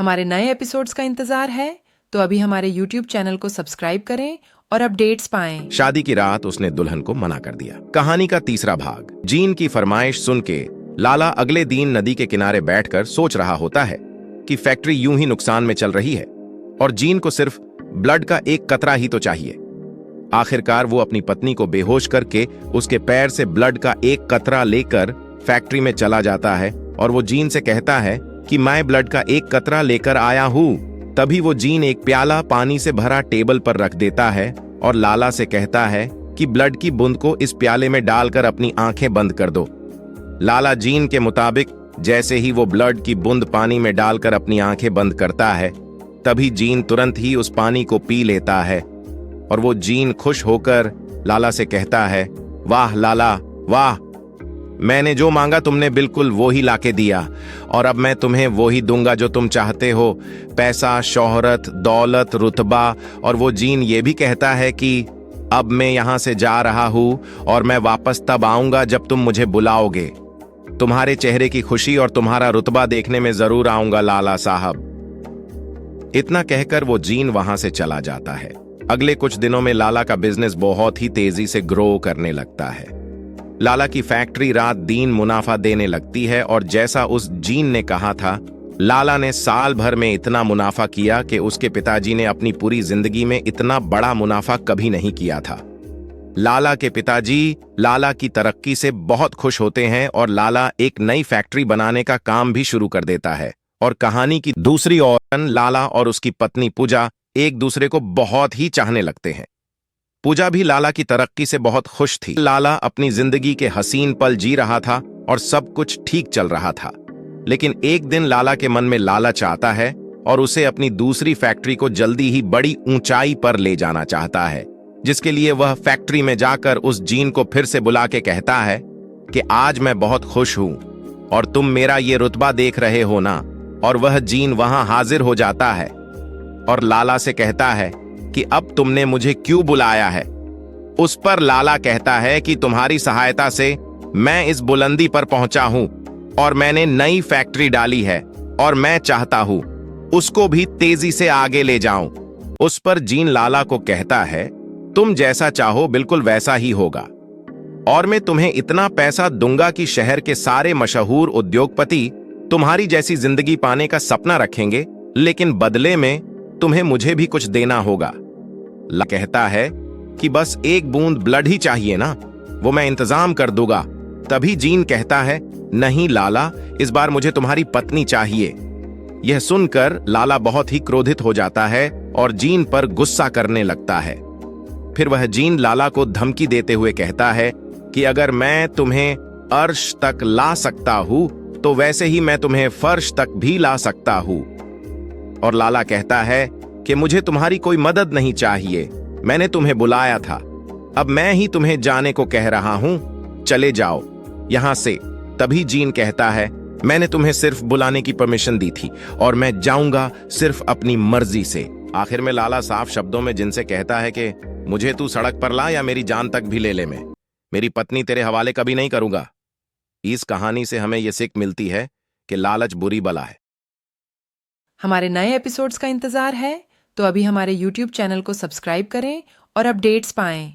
हमारे नए एपिसोड्स का इंतजार है तो अभी हमारे YouTube चैनल को सब्सक्राइब करें और अपडेट्स पाएं। शादी की रात उसने दुल्हन को मना कर दिया। कहानी का तीसरा भाग। जीन की फरमाइश सुन के लाला अगले दिन नदी के किनारे बैठकर सोच रहा होता है कि फैक्ट्री यूं ही नुकसान में चल रही है और जीन को सिर्फ ब्लड का एक कतरा ही तो चाहिए। आखिरकार वो अपनी पत्नी को बेहोश करके उसके पैर से ब्लड का एक कतरा लेकर फैक्ट्री में चला जाता है और वो जीन से कहता है कि मैं ब्लड का एक कतरा लेकर आया हूं। तभी वो जीन एक प्याला पानी से भरा टेबल पर रख देता है और लाला से कहता है कि ब्लड की बूंद को इस प्याले में डालकर अपनी आंखें बंद कर दो। लाला जीन के मुताबिक जैसे ही वो ब्लड की बूंद पानी में डालकर अपनी आंखें बंद करता है, तभी जीन तुरंत ही उस पानी को पी लेता है और वो जीन खुश होकर लाला से कहता है, वाह लाला वाह, मैंने जो मांगा तुमने बिल्कुल वो ही लाके दिया और अब मैं तुम्हें वो ही दूंगा जो तुम चाहते हो, पैसा, शोहरत, दौलत, रुतबा। और वो जीन ये भी कहता है कि अब मैं यहां से जा रहा हूं और मैं वापस तब आऊंगा जब तुम मुझे बुलाओगे। तुम्हारे चेहरे की खुशी और तुम्हारा रुतबा देखने में जरूर आऊंगा लाला साहब। इतना कहकर वो जीन वहां से चला जाता है। अगले कुछ दिनों में लाला का बिजनेस बहुत ही तेजी से ग्रो करने लगता है। लाला की फैक्ट्री रात दिन मुनाफा देने लगती है और जैसा उस जीन ने कहा था, लाला ने साल भर में इतना मुनाफा किया कि उसके पिताजी ने अपनी पूरी जिंदगी में इतना बड़ा मुनाफा कभी नहीं किया था। लाला के पिताजी लाला की तरक्की से बहुत खुश होते हैं और लाला एक नई फैक्ट्री बनाने का काम भी शुरू कर देता है। और कहानी की दूसरी ओर लाला और उसकी पत्नी पूजा एक दूसरे को बहुत ही चाहने लगते हैं। पूजा भी लाला की तरक्की से बहुत खुश थी। लाला अपनी जिंदगी के हसीन पल जी रहा था और सब कुछ ठीक चल रहा था। लेकिन एक दिन लाला के मन में लालच आता है और उसे अपनी दूसरी फैक्ट्री को जल्दी ही बड़ी ऊंचाई पर ले जाना चाहता है, जिसके लिए वह फैक्ट्री में जाकर उस जीन को फिर से बुला के कहता है कि आज मैं बहुत खुश हूं और तुम मेरा ये रुतबा देख रहे हो ना। और वह जीन वहां हाजिर हो जाता है और लाला से कहता है कि अब तुमने मुझे क्यों बुलाया है। उस पर लाला कहता है कि तुम्हारी सहायता से मैं इस बुलंदी पर पहुंचा हूं और मैंने नई फैक्ट्री डाली है और मैं चाहता हूं उसको भी तेजी से आगे ले जाऊं। उस पर जीन लाला को कहता है, तुम जैसा चाहो बिल्कुल वैसा ही होगा और मैं तुम्हें इतना पैसा दूंगा कि शहर के सारे मशहूर उद्योगपति तुम्हारी जैसी जिंदगी पाने का सपना रखेंगे, लेकिन बदले में तुम्हें मुझे भी कुछ देना होगा। ला कहता है कि बस एक बूंद ब्लड ही चाहिए ना, वो मैं इंतजाम कर दूंगा। तभी जीन कहता है, नहीं लाला, इस बार मुझे तुम्हारी पत्नी चाहिए। यह सुनकर लाला बहुत ही क्रोधित हो जाता है और जीन पर गुस्सा करने लगता है। फिर वह जीन लाला को धमकी देते हुए कहता है कि अगर मैं तुम्हें अर्श तक ला सकता हूं तो वैसे ही मैं तुम्हें फर्श तक भी ला सकता हूं। और लाला कहता है कि मुझे तुम्हारी कोई मदद नहीं चाहिए, मैंने तुम्हें बुलाया था, अब मैं ही तुम्हें जाने को कह रहा हूं, चले जाओ यहां से। तभी जीन कहता है, मैंने तुम्हें सिर्फ बुलाने की परमिशन दी थी और मैं जाऊंगा सिर्फ अपनी मर्जी से। आखिर में लाला साफ शब्दों में जिनसे कहता है कि मुझे तू सड़क पर ला या मेरी जान तक भी ले ले, मैं मेरी पत्नी तेरे हवाले कभी नहीं करूंगा। इस कहानी से हमें यह सीख मिलती है कि लालच बुरी बला है। हमारे नए एपिसोड्स का इंतजार है तो अभी हमारे YouTube चैनल को सब्सक्राइब करें और अपडेट्स पाएं।